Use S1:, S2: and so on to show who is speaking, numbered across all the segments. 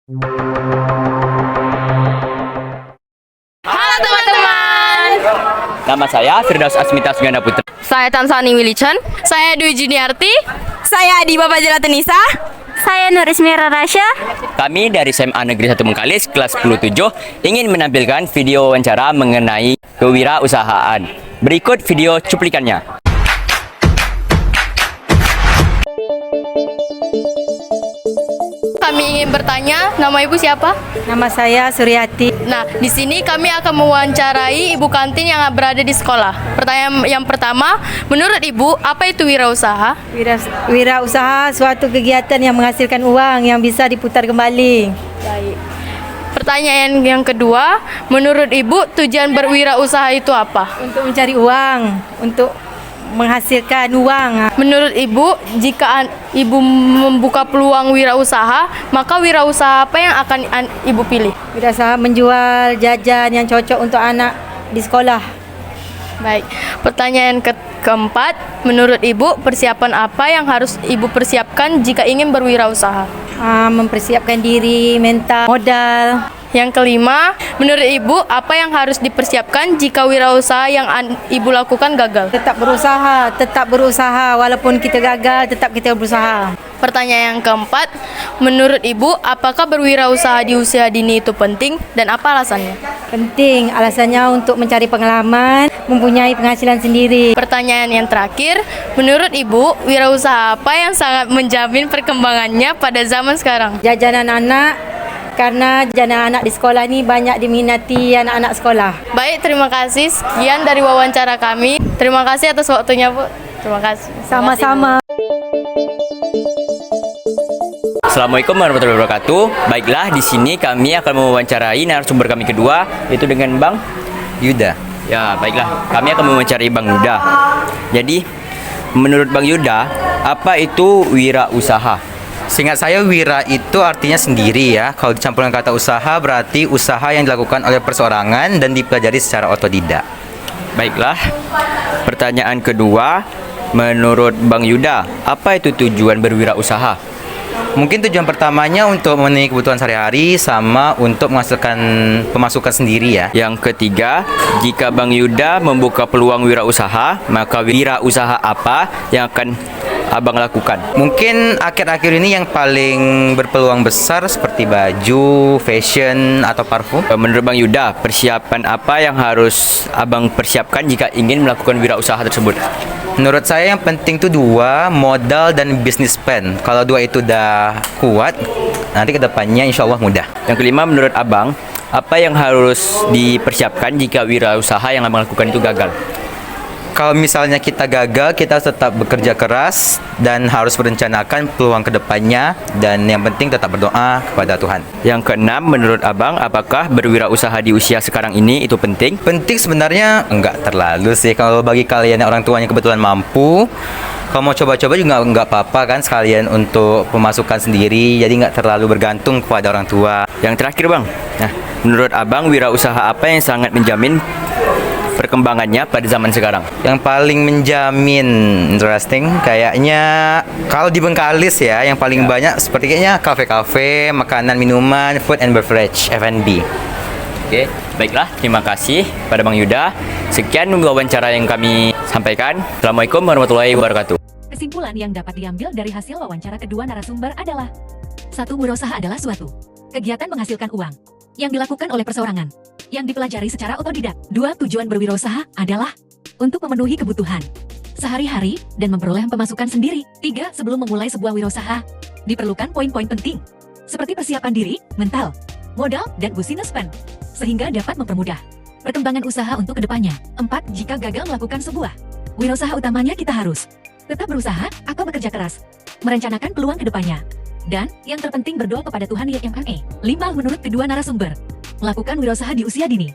S1: Halo teman-teman.
S2: Nama saya Firdaus Asmita Suganda Putra.
S1: Saya Tansani Wilichan. Saya Dwi Juniarti. Saya Adi Bapak Nisa.
S3: Saya Nurismi Rasya.
S2: Kami dari SMA Negeri 1 Bengkalis kelas 10-7 ingin menampilkan video wawancara mengenai kewirausahaan. Berikut video cuplikannya.
S1: Kami ingin bertanya, nama Ibu siapa?
S3: Nama saya Suryati.
S1: Nah, di sini kami akan mewawancarai ibu kantin yang berada di sekolah. Pertanyaan yang pertama, menurut Ibu, apa itu wirausaha?
S3: Wirausaha suatu kegiatan yang menghasilkan uang yang bisa diputar kembali.
S1: Baik. Pertanyaan yang kedua, menurut Ibu, tujuan berwirausaha itu apa?
S3: Untuk mencari uang, untuk menghasilkan uang.
S1: Menurut Ibu, jika Ibu membuka peluang wirausaha, maka wirausaha apa yang akan Ibu pilih?
S3: Wirausaha menjual jajan yang cocok untuk anak di sekolah.
S1: Baik. Pertanyaan keempat, menurut Ibu, persiapan apa yang harus Ibu persiapkan jika ingin berwirausaha?
S3: Mempersiapkan diri, mental, modal.
S1: Yang kelima, menurut Ibu, apa yang harus dipersiapkan jika wirausaha yang Ibu lakukan gagal?
S3: Tetap berusaha walaupun kita gagal, tetap kita berusaha.
S1: Pertanyaan yang keempat, menurut Ibu, apakah berwirausaha di usia dini itu penting dan apa alasannya?
S3: Penting, alasannya untuk mencari pengalaman, mempunyai penghasilan sendiri.
S1: Pertanyaan yang terakhir, menurut Ibu, wirausaha apa yang sangat menjamin perkembangannya pada zaman sekarang?
S3: Jajanan anak, karena jajanan anak di sekolah ini banyak diminati anak-anak sekolah.
S1: Baik, terima kasih. Sekian dari wawancara kami. Terima kasih atas waktunya, Bu. Terima kasih.
S3: Sama-sama.
S2: Assalamualaikum warahmatullahi wabarakatuh. Baiklah, di sini kami akan mewawancarai narasumber kami kedua, yaitu dengan Bang Yuda. Ya, baiklah. Kami akan mewawancarai Bang Yuda. Jadi, menurut Bang Yuda, apa itu wirausaha?
S4: Seingat saya, wira itu artinya sendiri ya. Kalau dicampurkan kata usaha berarti usaha yang dilakukan oleh perseorangan dan dipelajari secara otodidak.
S2: Baiklah. Pertanyaan kedua, menurut Bang Yuda, apa itu tujuan berwirausaha?
S4: Mungkin tujuan pertamanya untuk memenuhi kebutuhan sehari-hari sama untuk menghasilkan pemasukan sendiri ya.
S2: Yang ketiga, jika Bang Yuda membuka peluang wirausaha, maka wirausaha apa yang akan Abang lakukan?
S4: Mungkin akhir-akhir ini yang paling berpeluang besar seperti baju, fashion, atau parfum.
S2: Menurut Bang Yuda, persiapan apa yang harus Abang persiapkan jika ingin melakukan wirausaha tersebut?
S4: Menurut saya yang penting itu dua, modal dan business plan. Kalau dua itu udah kuat, nanti kedepannya insya Allah mudah.
S2: Yang kelima, menurut Abang, apa yang harus dipersiapkan jika wirausaha yang Abang lakukan itu gagal?
S4: Kalau misalnya kita gagal, kita harus tetap bekerja keras dan harus merencanakan peluang kedepannya, dan yang penting tetap berdoa kepada Tuhan.
S2: Yang keenam, menurut Abang, apakah berwirausaha di usia sekarang ini itu penting?
S4: Penting sebenarnya enggak terlalu sih. Kalau bagi kalian yang orang tuanya kebetulan mampu, kalau mau coba-coba juga enggak apa-apa kan, sekalian untuk pemasukan sendiri, jadi enggak terlalu bergantung kepada orang tua.
S2: Yang terakhir, Bang, nah, menurut Abang, wirausaha apa yang sangat menjamin perkembangannya pada zaman sekarang?
S4: Yang paling menjamin interesting kayaknya kalau di Bengkalis ya, yang paling banyak seperti kayaknya kafe-kafe, makanan, minuman, food and beverage, F&B.
S2: Oke, baiklah, terima kasih pada Bang Yuda. Sekian wawancara yang kami sampaikan. Assalamualaikum warahmatullahi wabarakatuh.
S5: Kesimpulan yang dapat diambil dari hasil wawancara kedua narasumber adalah: 1. Wirausaha adalah suatu kegiatan menghasilkan uang yang dilakukan oleh perseorangan yang dipelajari secara otodidak. 2. Tujuan berwirausaha adalah untuk memenuhi kebutuhan sehari-hari dan memperoleh pemasukan sendiri. 3. Sebelum memulai sebuah wirausaha, diperlukan poin-poin penting seperti persiapan diri, mental, modal, dan business plan, sehingga dapat mempermudah perkembangan usaha untuk kedepannya. 4. Jika gagal melakukan sebuah wirausaha, utamanya kita harus tetap berusaha atau bekerja keras, merencanakan peluang kedepannya, dan yang terpenting berdoa kepada Tuhan YMME. 5. Menurut kedua narasumber, melakukan wirausaha di usia dini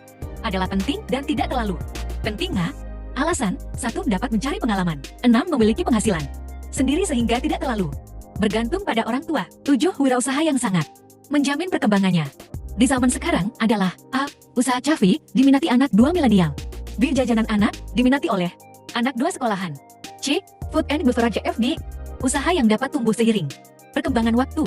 S5: adalah penting dan tidak terlalu penting. Alasan: 1. Dapat mencari pengalaman. 6. Memiliki penghasilan sendiri sehingga tidak terlalu bergantung pada orang tua. 7. Wirausaha yang sangat menjamin perkembangannya di zaman sekarang adalah: A. Usaha cafe diminati anak 2 milenial. B. Jajanan anak diminati oleh anak 2 sekolahan. C. Food and beverage FD, usaha yang dapat tumbuh seiring perkembangan waktu.